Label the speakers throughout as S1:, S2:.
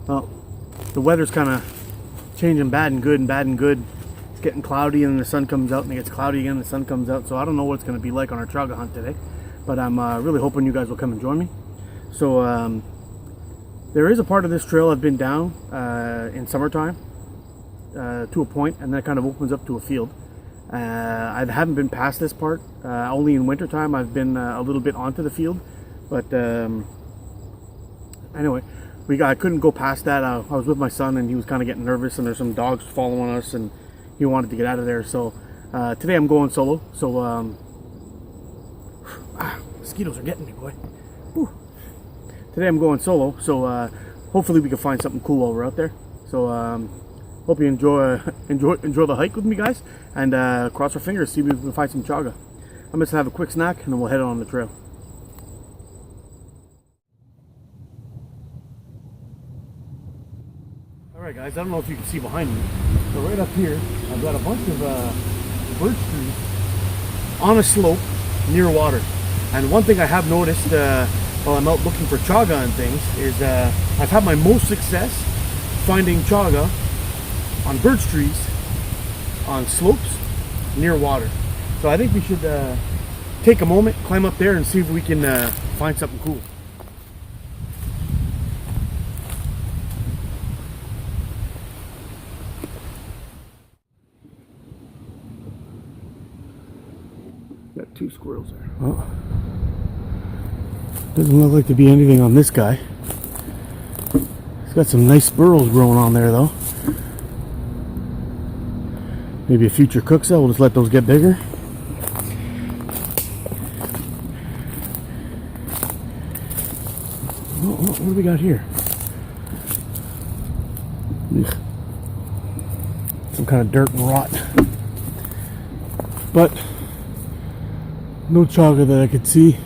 S1: Well, the weather's kind of changing bad and good and bad and good. It's getting cloudy and then the sun comes out, and it gets cloudy again and the sun comes out. So I don't know what it's going to be like on our chaga hunt today, but I'm really hoping you guys will come and join me. So there is a part of this trail I've been down in summertime to a point, and then it kind of opens up to a field. I haven't been past this part. Only in wintertime I've been a little bit onto the field, but anyway, I couldn't go past that. I was with my son and he was kind of getting nervous, and there's some dogs following us and he wanted to get out of there. So today I'm going solo. So mosquitoes are getting me, boy. Whew. Today I'm going solo, so hopefully we can find something cool while we're out there. So hope you enjoy the hike with me, guys, and cross our fingers, see if we can find some chaga. I'm just gonna have a quick snack and then we'll head on the trail. Alright guys, I don't know if you can see behind me, but right up here I've got a bunch of birch trees on a slope near water. And one thing I have noticed while I'm out looking for chaga and things is I've had my most success finding chaga on birch trees on slopes near water. So I think we should take a moment, climb up there and see if we can find something cool. Got two squirrels there. Oh. Doesn't look like to be anything on this guy. He's got some nice burrows growing on there though. Maybe a future cook cell. We'll just let those get bigger. Oh, what do we got here? Ugh. Some kind of dirt and rot. But no chaga that I could see.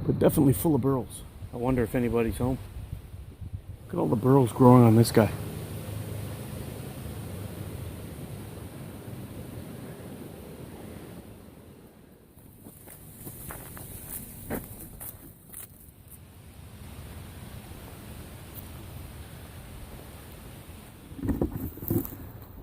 S1: But definitely full of burrows. I wonder if anybody's home. Look at all the burrows growing on this guy.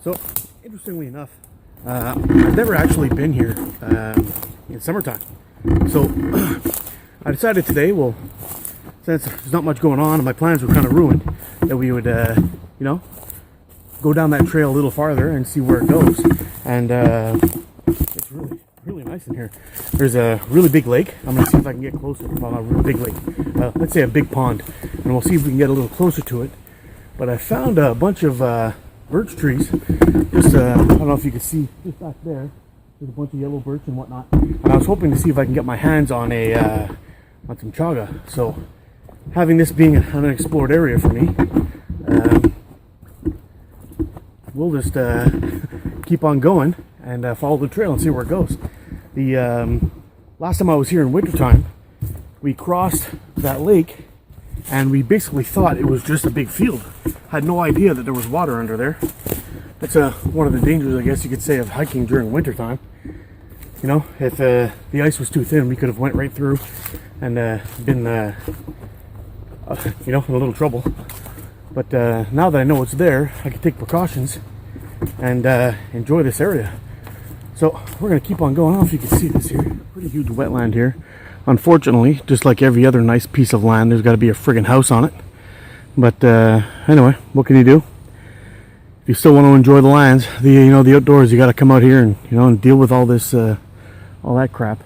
S1: So, interestingly enough, I've never actually been here in summertime. So, I decided today, well, since there's not much going on and my plans were kind of ruined, that we would, you know, go down that trail a little farther and see where it goes. And it's really, really nice in here. There's a really big lake. I'm going to see if I can get closer. Well, not a real big lake. Let's say a big pond. And we'll see if we can get a little closer to it. But I found a bunch of birch trees. Just, I don't know if you can see, just back there. There's a bunch of yellow birch and whatnot. And I was hoping to see if I can get my hands on on some chaga. So, having this being an unexplored area for me, we'll just keep on going and follow the trail and see where it goes. The last time I was here in wintertime, we crossed that lake and we basically thought it was just a big field. Had no idea that there was water under there. That's one of the dangers, I guess you could say, of hiking during wintertime. You know, if the ice was too thin, we could have went right through and been, you know, in a little trouble. But now that I know it's there, I can take precautions and enjoy this area. So we're going to keep on going. I don't know if you can see this here. Pretty huge wetland here. Unfortunately, just like every other nice piece of land, there's got to be a friggin' house on it. But anyway, what can you do? If you still want to enjoy the lands, the outdoors, you got to come out here and and deal with all this, all that crap.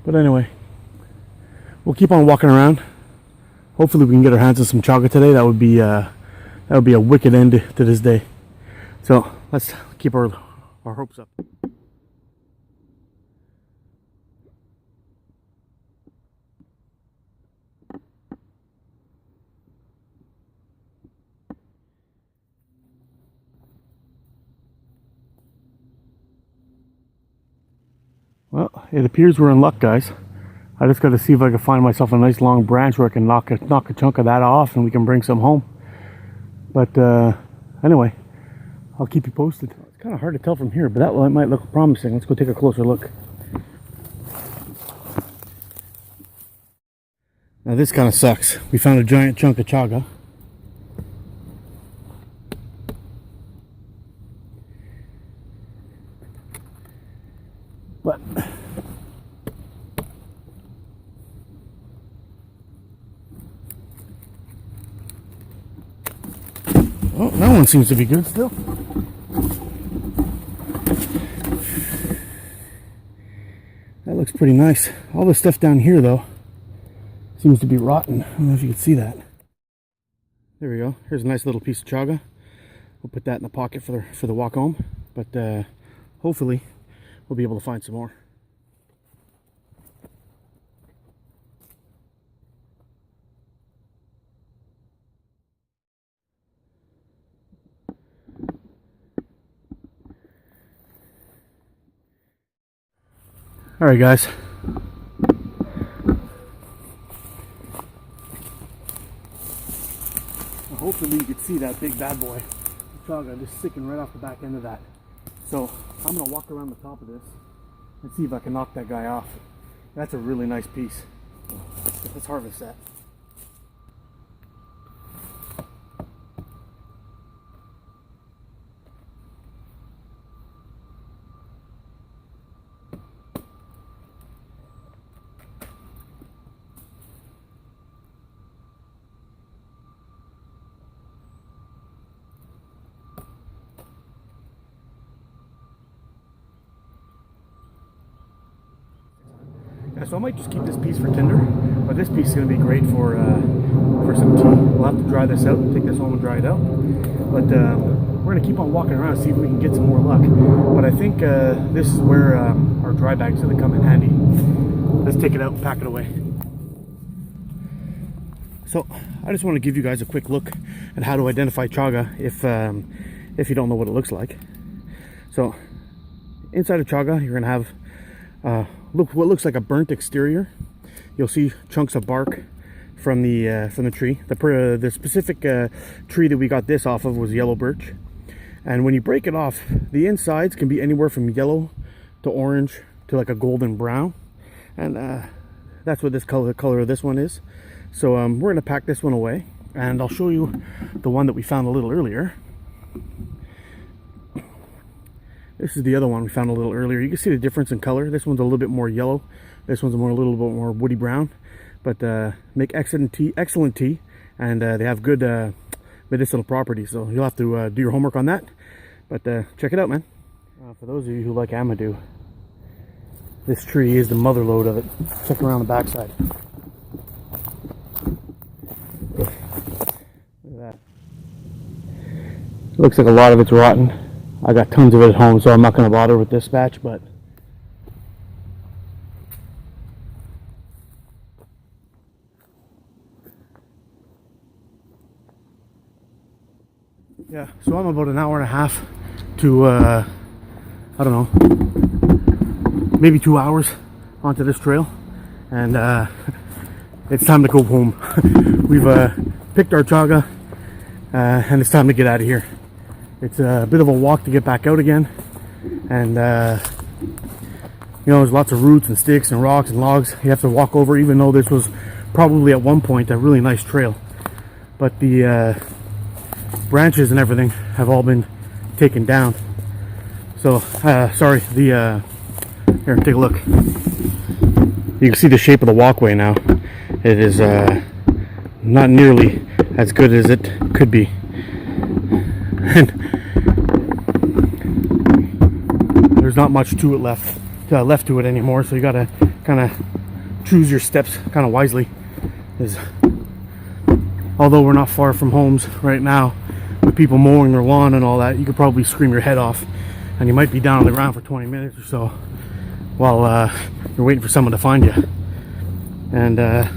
S1: But anyway, we'll keep on walking around. Hopefully, we can get our hands on some chaga today. That would be a wicked end to this day. So let's keep our hopes up. Well, it appears we're in luck, guys. I just got to see if I can find myself a nice long branch where I can knock a chunk of that off and we can bring some home. But anyway, I'll keep you posted. It's kind of hard to tell from here, but that might look promising. Let's go take a closer look. Now this kind of sucks. We found a giant chunk of chaga. But oh, that one seems to be good still. That looks pretty nice. All the stuff down here though seems to be rotten. I don't know if you can see that. There we go. Here's a nice little piece of chaga. We'll put that in the pocket for the walk home. But hopefully we'll be able to find some more. All right, guys. Hopefully you can see that big bad boy, the chaga, just sticking right off the back end of that. So I'm gonna walk around the top of this and see if I can knock that guy off. That's a really nice piece. Let's harvest that. Yeah, so I might just keep this piece for tinder, but this piece is going to be great for some tea. We'll have to dry this out, take this home and dry it out. But we're going to keep on walking around and see if we can get some more luck. But I think this is where our dry bag's going to come in handy. Let's take it out and pack it away. So I just want to give you guys a quick look at how to identify chaga if you don't know what it looks like. So inside of chaga, you're going to have what looks like a burnt exterior. You'll see chunks of bark from the tree. The specific tree that we got this off of was yellow birch, and when you break it off, the insides can be anywhere from yellow to orange to like a golden brown, and that's what the color of this one is. So we're gonna pack this one away, and I'll show you the one that we found a little earlier. This is the other one we found a little earlier. You can see the difference in color. This one's a little bit more yellow. This one's a little bit more woody brown. But make excellent tea, and they have good medicinal properties. So you'll have to do your homework on that. But check it out, man. For those of you who like amadou, this tree is the mother lode of it. Check around the backside. Look at that. It looks like a lot of it's rotten. I got tons of it at home, so I'm not going to bother with this batch, but yeah, so I'm about an hour and a half to I don't know, maybe 2 hours onto this trail, and it's time to go home. We've picked our chaga, and it's time to get out of here. It's a bit of a walk to get back out again, and you know, there's lots of roots and sticks and rocks and logs you have to walk over, even though this was probably at one point a really nice trail. But the branches and everything have all been taken down. So sorry, here, take a look. You can see the shape of the walkway now. It is not nearly as good as it could be. And there's not much to it left to it anymore, so you gotta kind of choose your steps kind of wisely. Although we're not far from homes right now, with people mowing their lawn and all that, you could probably scream your head off, and you might be down on the ground for 20 minutes or so while you're waiting for someone to find you. And I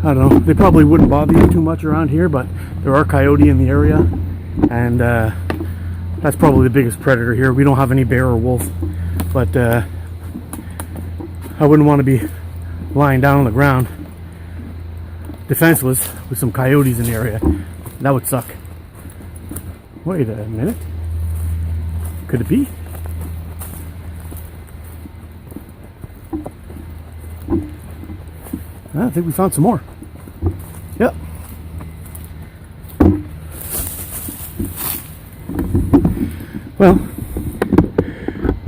S1: don't know, they probably wouldn't bother you too much around here, but there are coyote in the area, and that's probably the biggest predator here. We don't have any bear or wolf, but I wouldn't want to be lying down on the ground defenseless with some coyotes in the area. That would suck. Wait a minute. Could it be? I think we found some more. Yep. Well,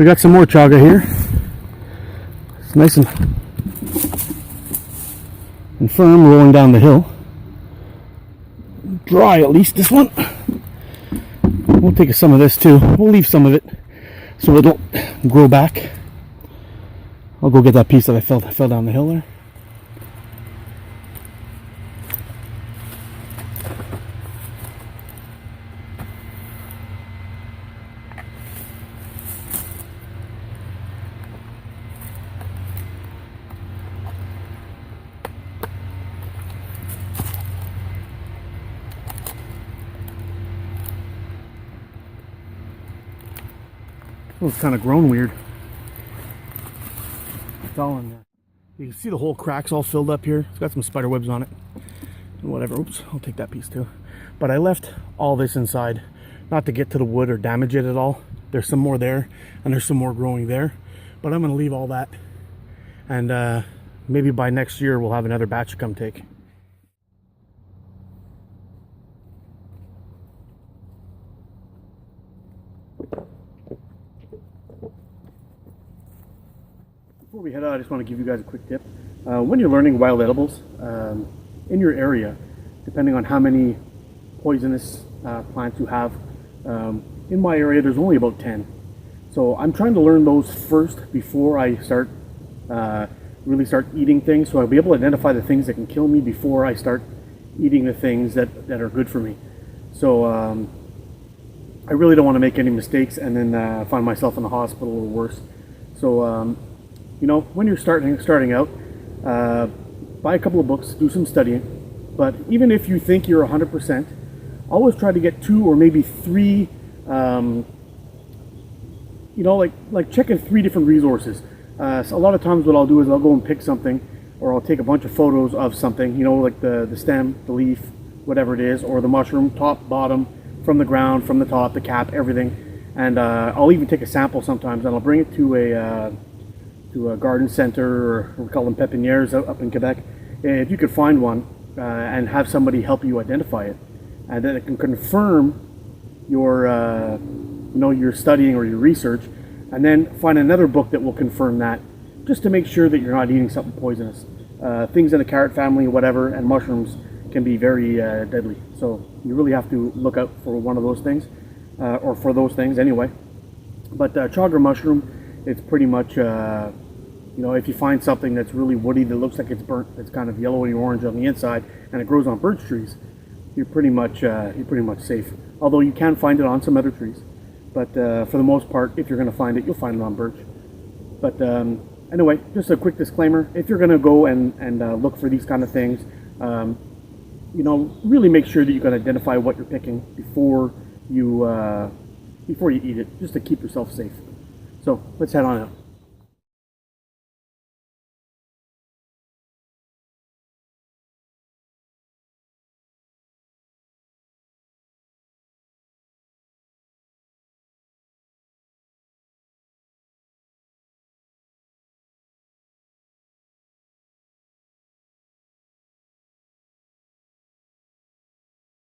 S1: We got some more chaga here. It's nice and firm, rolling down the hill. Dry, at least this one. We'll take some of this too. We'll leave some of it so it'll grow back. I'll go get that piece that I fell down the hill there. Oh, it's kind of grown weird. It's all in there. You can see the whole crack's all filled up here. It's got some spider webs on it. And whatever. Oops, I'll take that piece too. But I left all this inside, not to get to the wood or damage it at all. There's some more there, and there's some more growing there. But I'm going to leave all that. And maybe by next year, we'll have another batch to come take. Before we head out, I just want to give you guys a quick tip. When you're learning wild edibles, in your area, depending on how many poisonous plants you have, in my area there's only about 10. So I'm trying to learn those first before I start really start eating things, so I'll be able to identify the things that can kill me before I start eating the things that are good for me. So I really don't want to make any mistakes and then find myself in the hospital or worse. So you know, when you're starting out, buy a couple of books, do some studying. But even if you think you're 100%, always try to get 2 or maybe 3. You know, like checking 3 different resources. So a lot of times, what I'll do is I'll go and pick something, or I'll take a bunch of photos of something. You know, like the stem, the leaf, whatever it is, or the mushroom, top, bottom, from the ground, from the top, the cap, everything. And I'll even take a sample sometimes, and I'll bring it to a garden center, or we call them pepinières up in Quebec. If you could find one and have somebody help you identify it, and then it can confirm your you know, your studying or your research, and then find another book that will confirm that, just to make sure that you're not eating something poisonous. Things in the carrot family, whatever, and mushrooms can be very deadly. So you really have to look out for one of those things, or for those things anyway. But chaga mushroom, it's pretty much, you know, if you find something that's really woody, that looks like it's burnt, that's kind of yellowy orange on the inside, and it grows on birch trees, you're pretty much safe. Although you can find it on some other trees, but for the most part, if you're going to find it, you'll find it on birch. But anyway, just a quick disclaimer: if you're going to go and look for these kind of things, you know, really make sure that you can identify what you're picking before you eat it, just to keep yourself safe. So let's head on out.